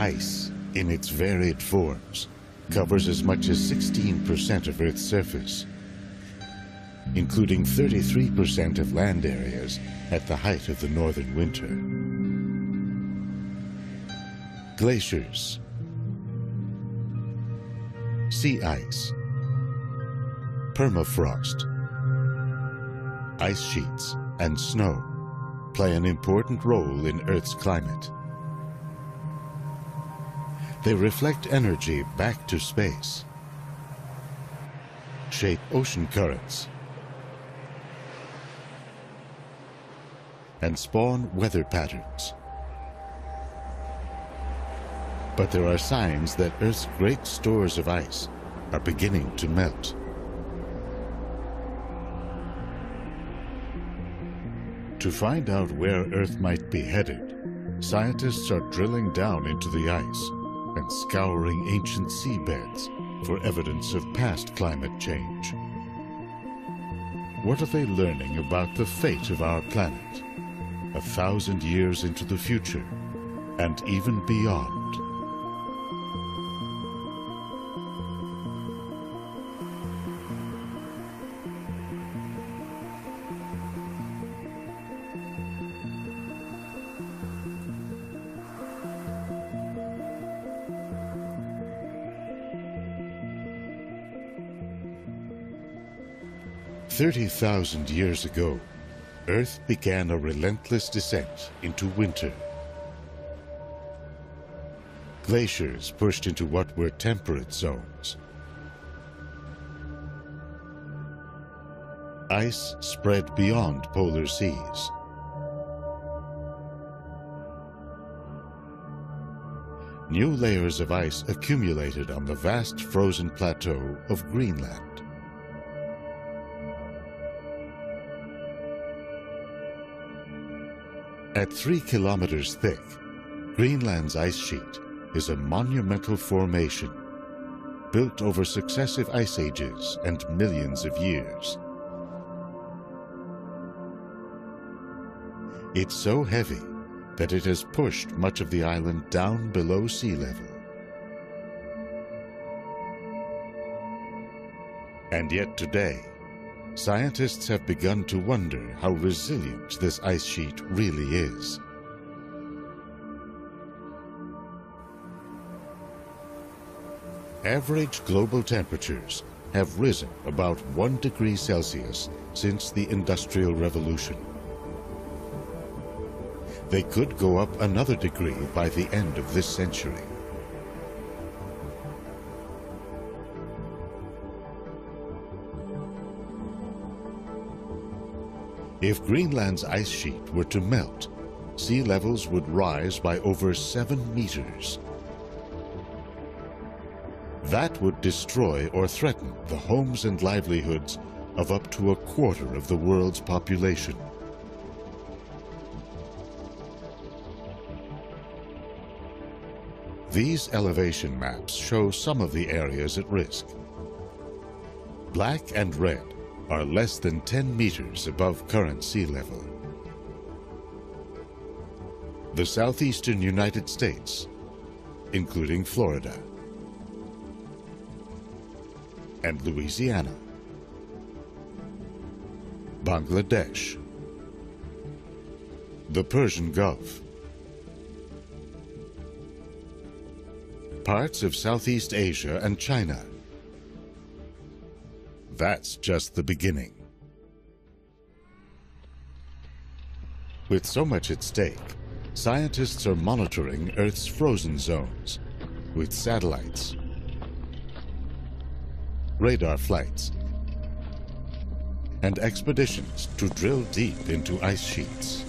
Ice, in its varied forms, covers as much as 16% of Earth's surface, including 33% of land areas at the height of the northern winter. Glaciers, sea ice, permafrost, ice sheets, and snow play an important role in Earth's climate. They reflect energy back to space, shape ocean currents, and spawn weather patterns. But there are signs that Earth's great stores of ice are beginning to melt. To find out where Earth might be headed, scientists are drilling down into the ice and scouring ancient seabeds for evidence of past climate change. What are they learning about the fate of our planet, 1,000 years into the future, and even beyond? "30,000 years ago, Earth began a relentless descent into winter. Glaciers pushed into what were temperate zones. Ice spread beyond polar seas. New layers of ice accumulated on the vast frozen plateau of Greenland. At 3 kilometers thick, Greenland's ice sheet is a monumental formation built over successive ice ages and millions of years. It's so heavy that it has pushed much of the island down below sea level. And yet today, scientists have begun to wonder how resilient this ice sheet really is. Average global temperatures have risen about 1 degree Celsius since the Industrial Revolution. They could go up another degree by the end of this century. If Greenland's ice sheet were to melt, sea levels would rise by over 7 meters. That would destroy or threaten the homes and livelihoods of up to a quarter of the world's population. These elevation maps show some of the areas at risk. Black and red are less than 10 meters above current sea level. The southeastern United States, including Florida and Louisiana, Bangladesh, the Persian Gulf, parts of Southeast Asia and China. That's just the beginning. With so much at stake, scientists are monitoring Earth's frozen zones with satellites, radar flights, and expeditions to drill deep into ice sheets.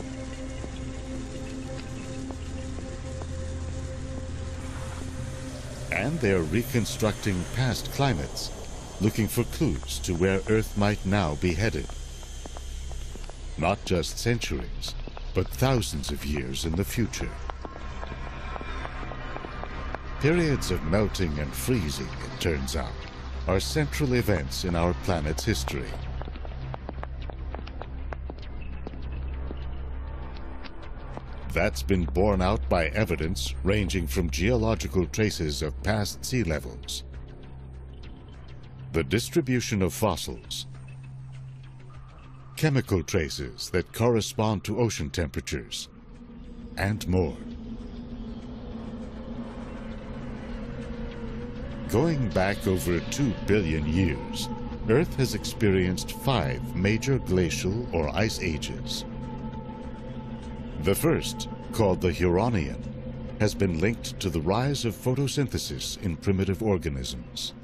And they are reconstructing past climates, looking for clues to where Earth might now be headed. Not just centuries, but thousands of years in the future. Periods of melting and freezing, it turns out, are central events in our planet's history. That's been borne out by evidence ranging from geological traces of past sea levels, the distribution of fossils, chemical traces that correspond to ocean temperatures, and more. Going back over 2 billion years, Earth has experienced 5 major glacial or ice ages. The first, called the Huronian, has been linked to the rise of photosynthesis in primitive organisms.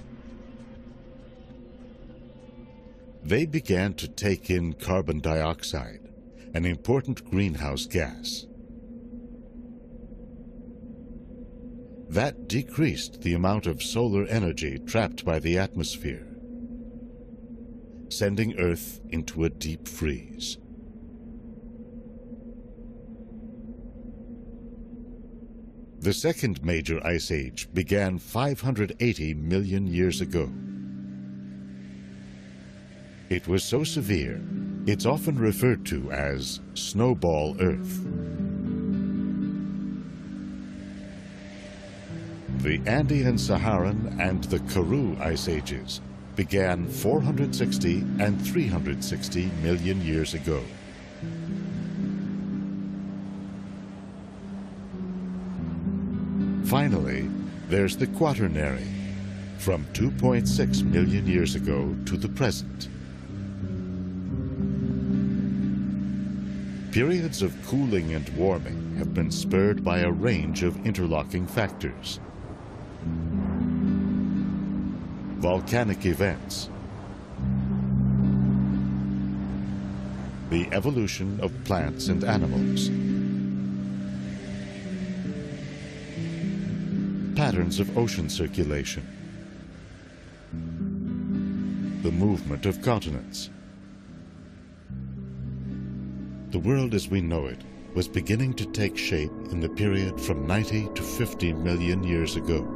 They began to take in carbon dioxide, an important greenhouse gas. That decreased the amount of solar energy trapped by the atmosphere, sending Earth into a deep freeze. The second major ice age began 580 million years ago. It was so severe, it's often referred to as Snowball Earth. The Andean Saharan and the Karoo ice ages began 460 and 360 million years ago. Finally, there's the Quaternary, from 2.6 million years ago to the present. Periods of cooling and warming have been spurred by a range of interlocking factors. Volcanic events, the evolution of plants and animals, patterns of ocean circulation, the movement of continents. The world as we know it was beginning to take shape in the period from 90 to 50 million years ago.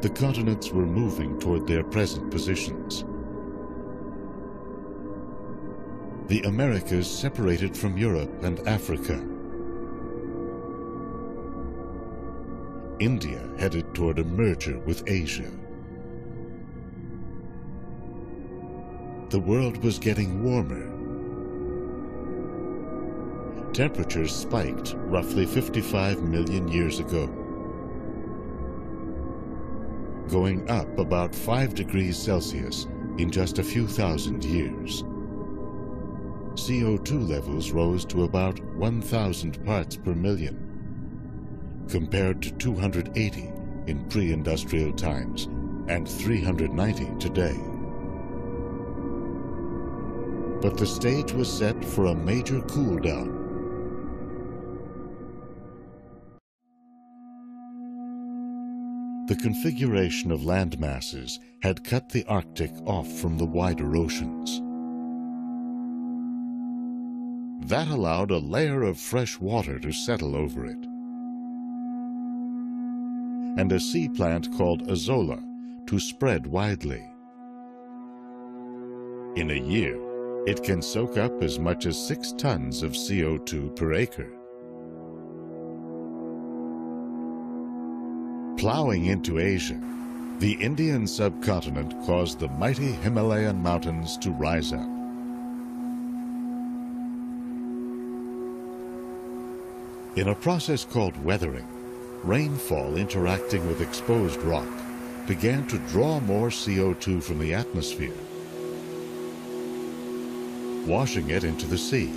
The continents were moving toward their present positions. The Americas separated from Europe and Africa. India headed toward a merger with Asia. The world was getting warmer. Temperatures spiked roughly 55 million years ago, going up about 5 degrees Celsius in just a few thousand years. CO2 levels rose to about 1,000 parts per million, compared to 280 in pre-industrial times and 390 today. But the stage was set for a major cool-down. The configuration of land masses had cut the Arctic off from the wider oceans. That allowed a layer of fresh water to settle over it, and a sea plant called azolla to spread widely. In a year, it can soak up as much as 6 tons of CO2 per acre. Plowing into Asia, the Indian subcontinent caused the mighty Himalayan mountains to rise up. In a process called weathering, rainfall interacting with exposed rock began to draw more CO2 from the atmosphere, washing it into the sea.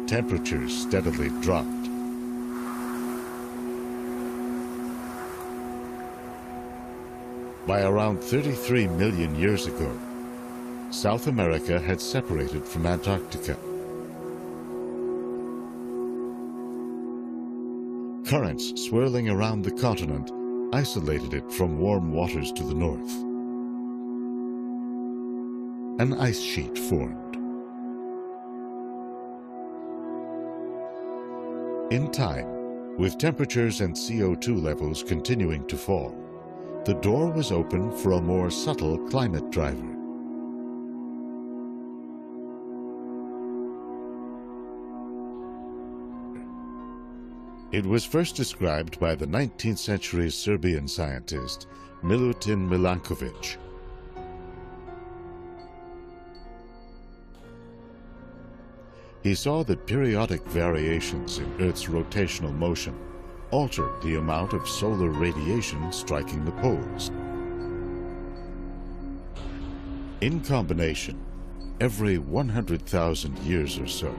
Temperatures steadily dropped. By around 33 million years ago, South America had separated from Antarctica. Currents swirling around the continent isolated it from warm waters to the north. An ice sheet formed. In time, with temperatures and CO2 levels continuing to fall, the door was open for a more subtle climate driver. It was first described by the 19th century Serbian scientist Milutin Milankovic. He saw that periodic variations in Earth's rotational motion altered the amount of solar radiation striking the poles. In combination, every 100,000 years or so,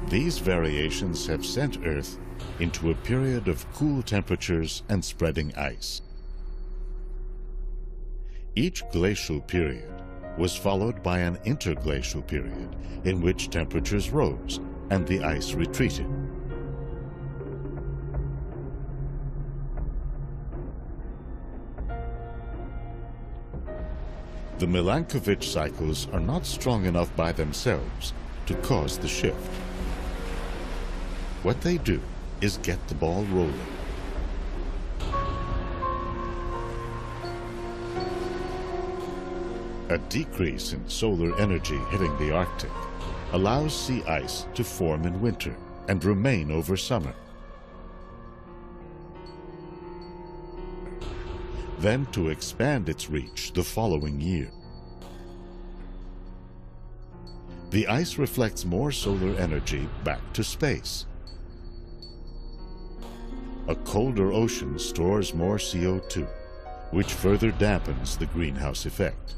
these variations have sent Earth into a period of cool temperatures and spreading ice. Each glacial period was followed by an interglacial period in which temperatures rose and the ice retreated. The Milankovic cycles are not strong enough by themselves to cause the shift. What they do is get the ball rolling. A decrease in solar energy hitting the Arctic allows sea ice to form in winter and remain over summer. Then to expand its reach the following year. The ice reflects more solar energy back to space. A colder ocean stores more CO2, which further dampens the greenhouse effect.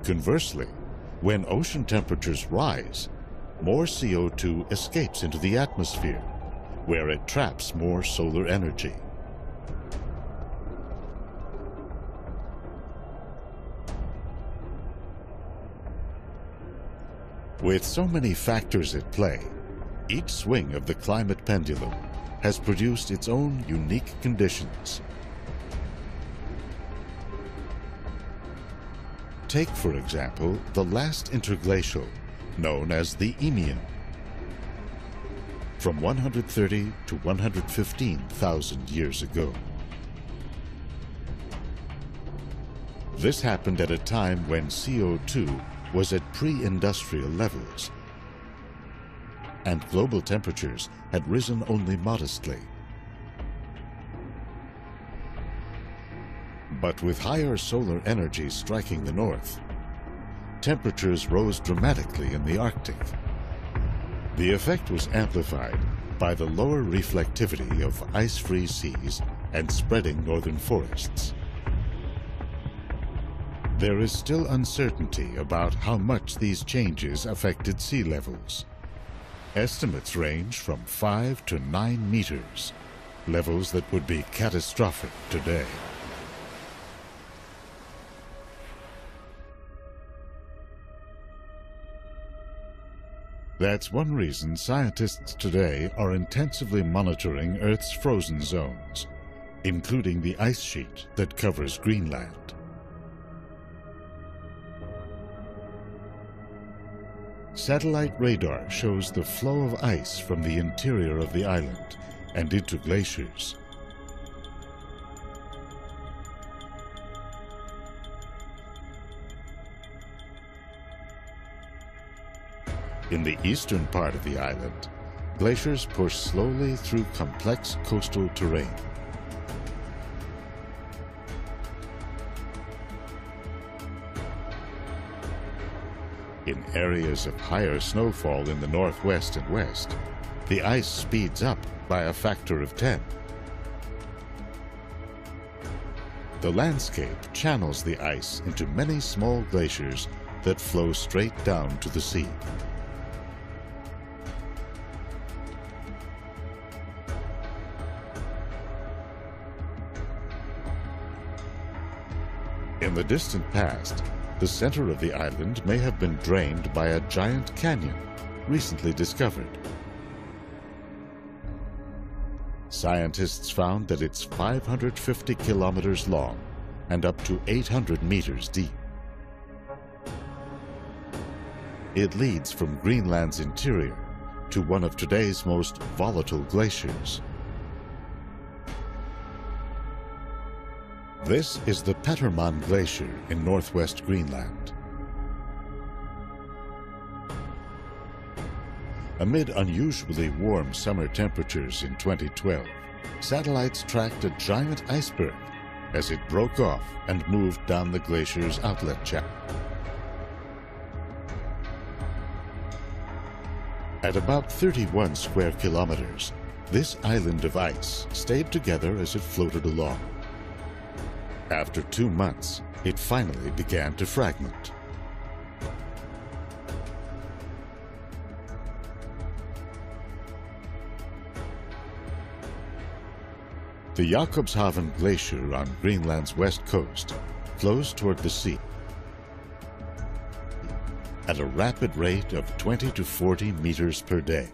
Conversely, when ocean temperatures rise, more CO2 escapes into the atmosphere, where it traps more solar energy. With so many factors at play, each swing of the climate pendulum has produced its own unique conditions. Take, for example, the last interglacial, known as the Eemian, from 130 to 115,000 years ago. This happened at a time when CO2 was at pre-industrial levels, and global temperatures had risen only modestly. But with higher solar energy striking the north, temperatures rose dramatically in the Arctic. The effect was amplified by the lower reflectivity of ice-free seas and spreading northern forests. There is still uncertainty about how much these changes affected sea levels. Estimates range from 5 to 9 meters, levels that would be catastrophic today. That's one reason scientists today are intensively monitoring Earth's frozen zones, including the ice sheet that covers Greenland. Satellite radar shows the flow of ice from the interior of the island and into glaciers. In the eastern part of the island, glaciers push slowly through complex coastal terrain. In areas of higher snowfall in the northwest and west, the ice speeds up by a factor of 10. The landscape channels the ice into many small glaciers that flow straight down to the sea. In the distant past, the center of the island may have been drained by a giant canyon, recently discovered. Scientists found that it's 550 kilometers long and up to 800 meters deep. It leads from Greenland's interior to one of today's most volatile glaciers. This is the Petermann Glacier in northwest Greenland. Amid unusually warm summer temperatures in 2012, satellites tracked a giant iceberg as it broke off and moved down the glacier's outlet channel. At about 31 square kilometers, this island of ice stayed together as it floated along. After 2 months, it finally began to fragment. The Jakobshavn Glacier on Greenland's west coast flows toward the sea at a rapid rate of 20 to 40 meters per day.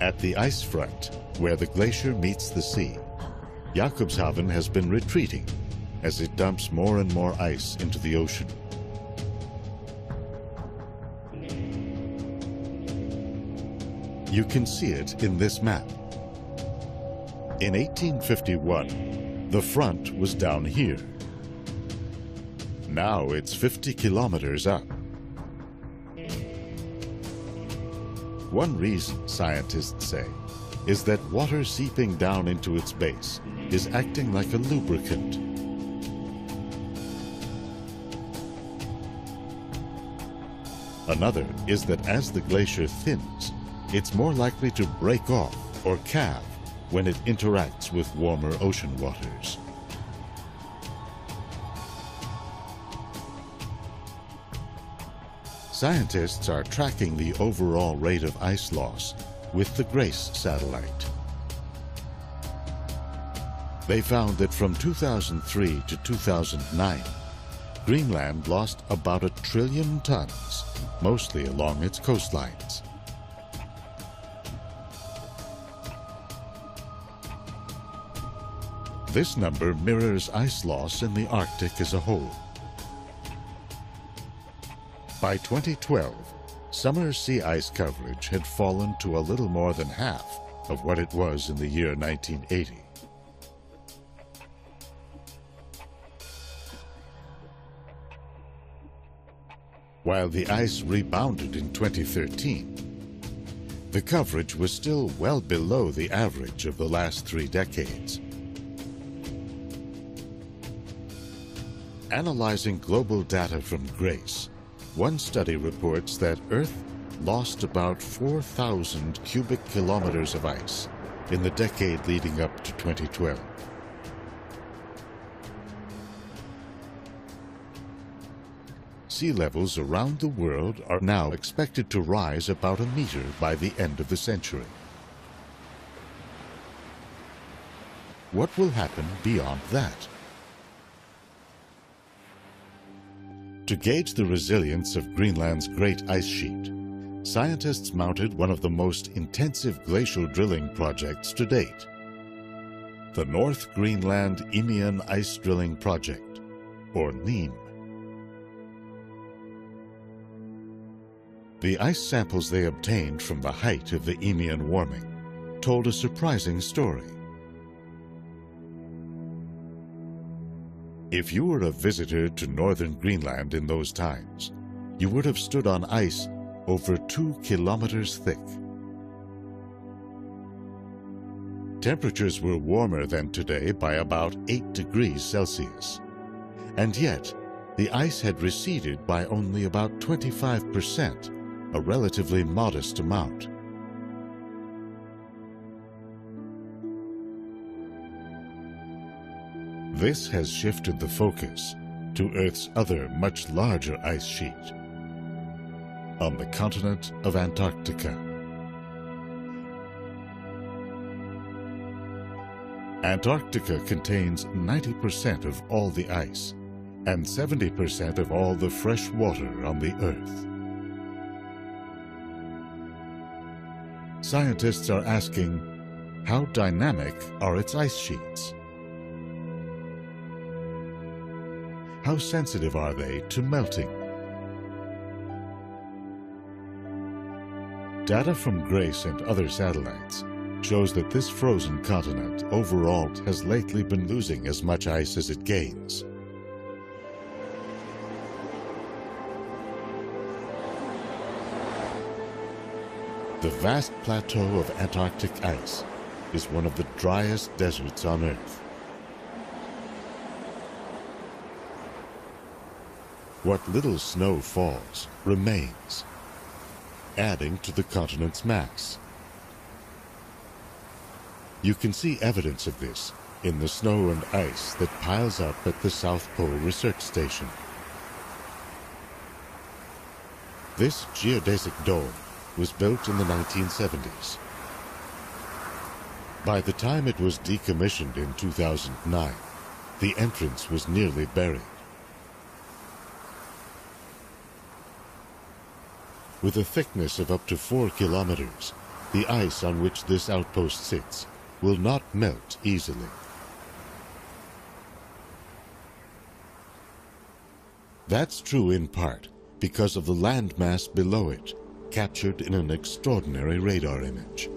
At the ice front, where the glacier meets the sea, Jakobshavn has been retreating as it dumps more and more ice into the ocean. You can see it in this map. In 1851, the front was down here. Now it's 50 kilometers up. One reason, scientists say, is that water seeping down into its base is acting like a lubricant. Another is that as the glacier thins, it's more likely to break off or calve when it interacts with warmer ocean waters. Scientists are tracking the overall rate of ice loss with the GRACE satellite. They found that from 2003 to 2009, Greenland lost about 1 trillion tons, mostly along its coastlines. This number mirrors ice loss in the Arctic as a whole. By 2012, summer sea ice coverage had fallen to a little more than half of what it was in the year 1980. While the ice rebounded in 2013, the coverage was still well below the average of the last 3 decades. Analyzing global data from GRACE, one study reports that Earth lost about 4,000 cubic kilometers of ice in the decade leading up to 2012. Sea levels around the world are now expected to rise about 1 meter by the end of the century. What will happen beyond that? To gauge the resilience of Greenland's great ice sheet, scientists mounted one of the most intensive glacial drilling projects to date, the North Greenland Eemian Ice Drilling Project, or NEAM. The ice samples they obtained from the height of the Eemian warming told a surprising story. If you were a visitor to northern Greenland in those times, you would have stood on ice over 2 kilometers thick. Temperatures were warmer than today by about 8 degrees Celsius, and yet the ice had receded by only about 25%, a relatively modest amount. This has shifted the focus to Earth's other, much larger ice sheet, on the continent of Antarctica. Antarctica contains 90% of all the ice and 70% of all the fresh water on the Earth. Scientists are asking, how dynamic are its ice sheets? How sensitive are they to melting? Data from GRACE and other satellites shows that this frozen continent overall has lately been losing as much ice as it gains. The vast plateau of Antarctic ice is one of the driest deserts on Earth. What little snow falls remains, adding to the continent's mass. You can see evidence of this in the snow and ice that piles up at the South Pole Research Station. This geodesic dome was built in the 1970s. By the time it was decommissioned in 2009, the entrance was nearly buried. With a thickness of up to 4 kilometers, the ice on which this outpost sits will not melt easily. That's true in part because of the landmass below it, captured in an extraordinary radar image.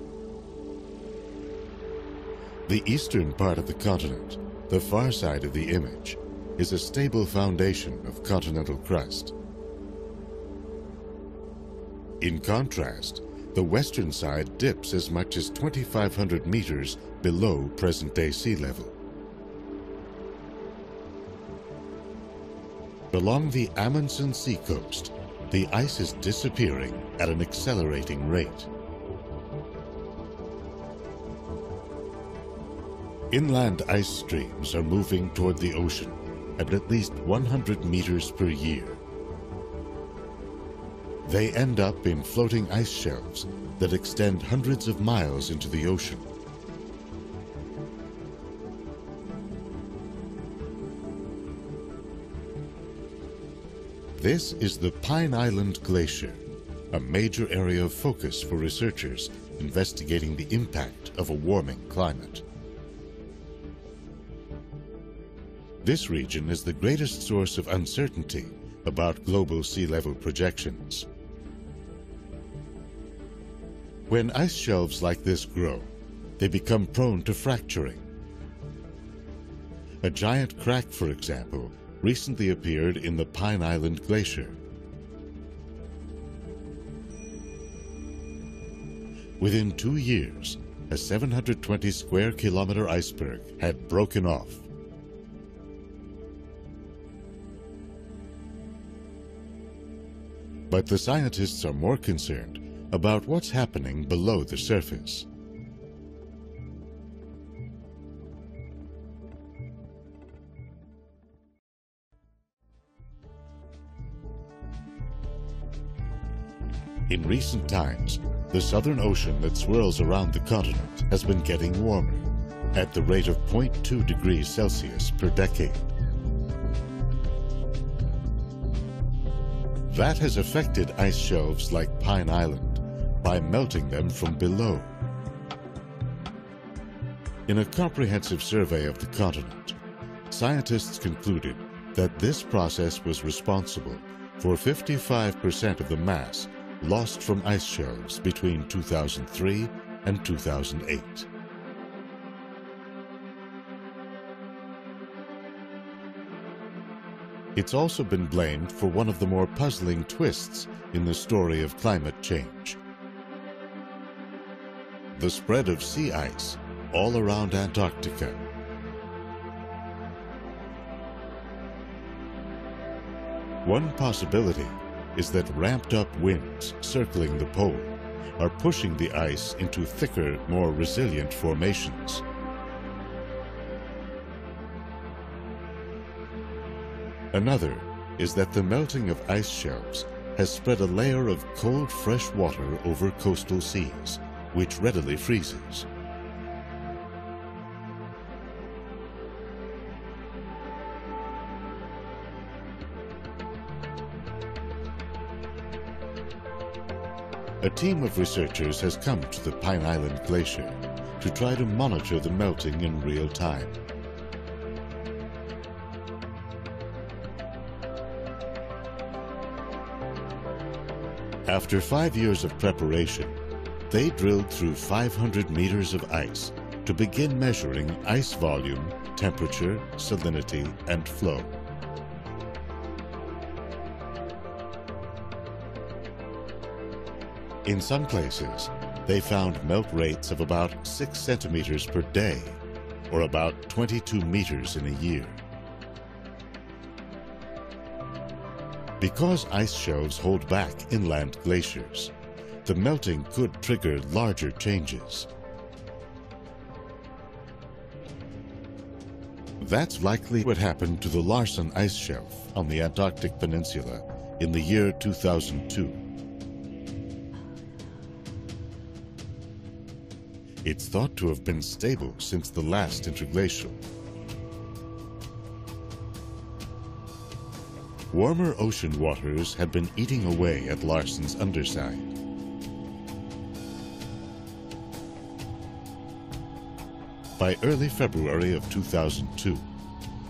The eastern part of the continent, the far side of the image, is a stable foundation of continental crust. In contrast, the western side dips as much as 2,500 meters below present-day sea level. Along the Amundsen seacoast, the ice is disappearing at an accelerating rate. Inland ice streams are moving toward the ocean at least 100 meters per year. They end up in floating ice shelves that extend hundreds of miles into the ocean. This is the Pine Island Glacier, a major area of focus for researchers investigating the impact of a warming climate. This region is the greatest source of uncertainty about global sea level projections. When ice shelves like this grow, they become prone to fracturing. A giant crack, for example, recently appeared in the Pine Island Glacier. Within 2 years, a 720 square kilometer iceberg had broken off. But the scientists are more concerned about what's happening below the surface. In recent times, the Southern Ocean that swirls around the continent has been getting warmer, at the rate of 0.2 degrees Celsius per decade. That has affected ice shelves like Pine Island by melting them from below. In a comprehensive survey of the continent, scientists concluded that this process was responsible for 55% of the mass lost from ice shelves between 2003 and 2008. It's also been blamed for one of the more puzzling twists in the story of climate change: the spread of sea ice all around Antarctica. One possibility is that ramped-up winds circling the pole are pushing the ice into thicker, more resilient formations. Another is that the melting of ice shelves has spread a layer of cold, fresh water over coastal seas, which readily freezes. A team of researchers has come to the Pine Island Glacier to try to monitor the melting in real time. After 5 years of preparation, they drilled through 500 meters of ice to begin measuring ice volume, temperature, salinity, and flow. In some places, they found melt rates of about 6 centimeters per day, or about 22 meters in a year. Because ice shelves hold back inland glaciers, the melting could trigger larger changes. That's likely what happened to the Larsen ice shelf on the Antarctic Peninsula in the year 2002. It's thought to have been stable since the last interglacial. Warmer ocean waters had been eating away at Larsen's underside. By early February of 2002,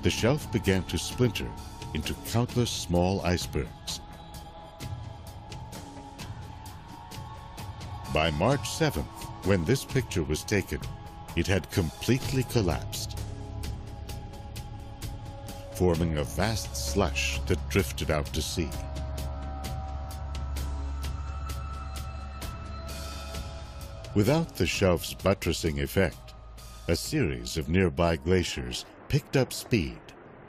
the shelf began to splinter into countless small icebergs. By March 7th, when this picture was taken, it had completely collapsed, forming a vast slush that drifted out to sea. Without the shelf's buttressing effect, a series of nearby glaciers picked up speed,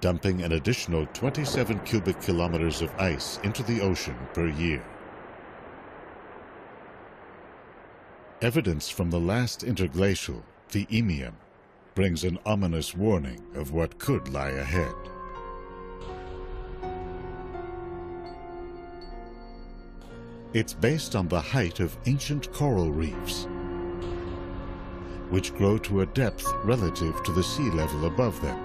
dumping an additional 27 cubic kilometers of ice into the ocean per year. Evidence from the last interglacial, the Eemian, brings an ominous warning of what could lie ahead. It's based on the height of ancient coral reefs, which grow to a depth relative to the sea level above them.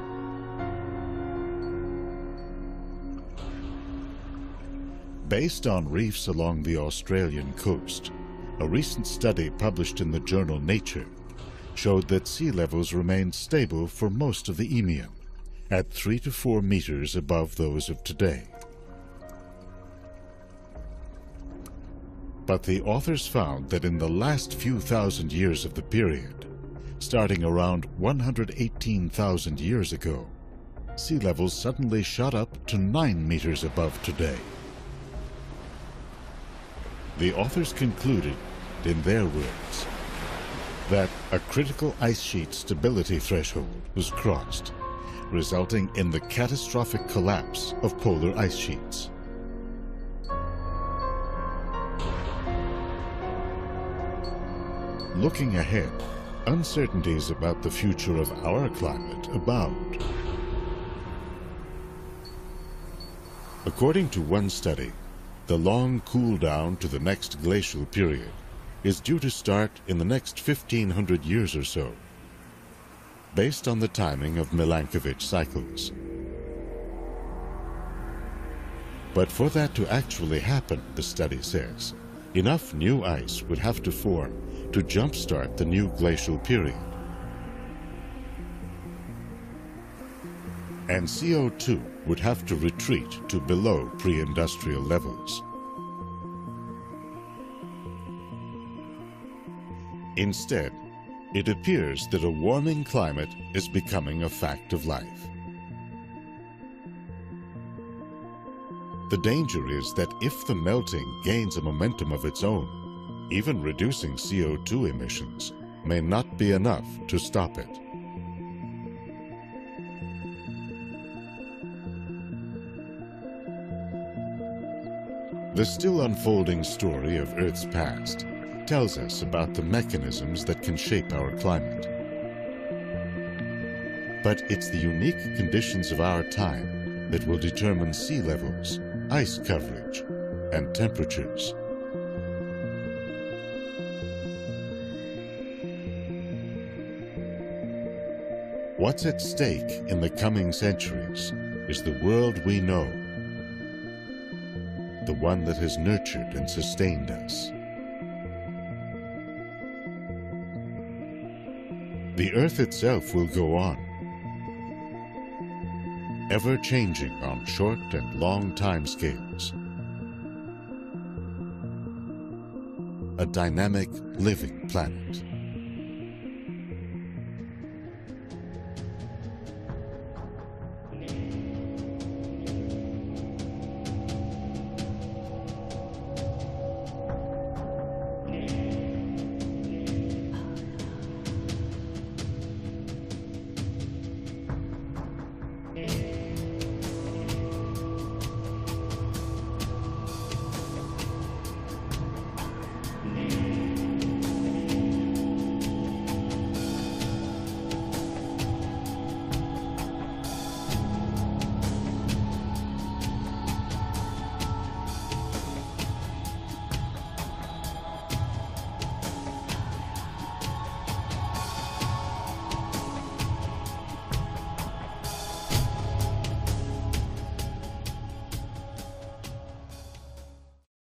Based on reefs along the Australian coast, a recent study published in the journal Nature showed that sea levels remained stable for most of the Eemian, at 3 to 4 meters above those of today. But the authors found that in the last few thousand years of the period, starting around 118,000 years ago, sea levels suddenly shot up to 9 meters above today. The authors concluded, in their words, that a critical ice sheet stability threshold was crossed, resulting in the catastrophic collapse of polar ice sheets. Looking ahead, uncertainties about the future of our climate abound. According to one study, the long cool down to the next glacial period is due to start in the next 1,500 years or so, based on the timing of Milankovitch cycles. But for that to actually happen, the study says, enough new ice would have to form to jumpstart the new glacial period. And CO2 would have to retreat to below pre-industrial levels. Instead, it appears that a warming climate is becoming a fact of life. The danger is that if the melting gains a momentum of its own, even reducing CO2 emissions may not be enough to stop it. The still unfolding story of Earth's past tells us about the mechanisms that can shape our climate. But it's the unique conditions of our time that will determine sea levels, ice coverage, and temperatures. What's at stake in the coming centuries is the world we know, the one that has nurtured and sustained us. The Earth itself will go on, ever changing on short and long time scales. a dynamic, living planet.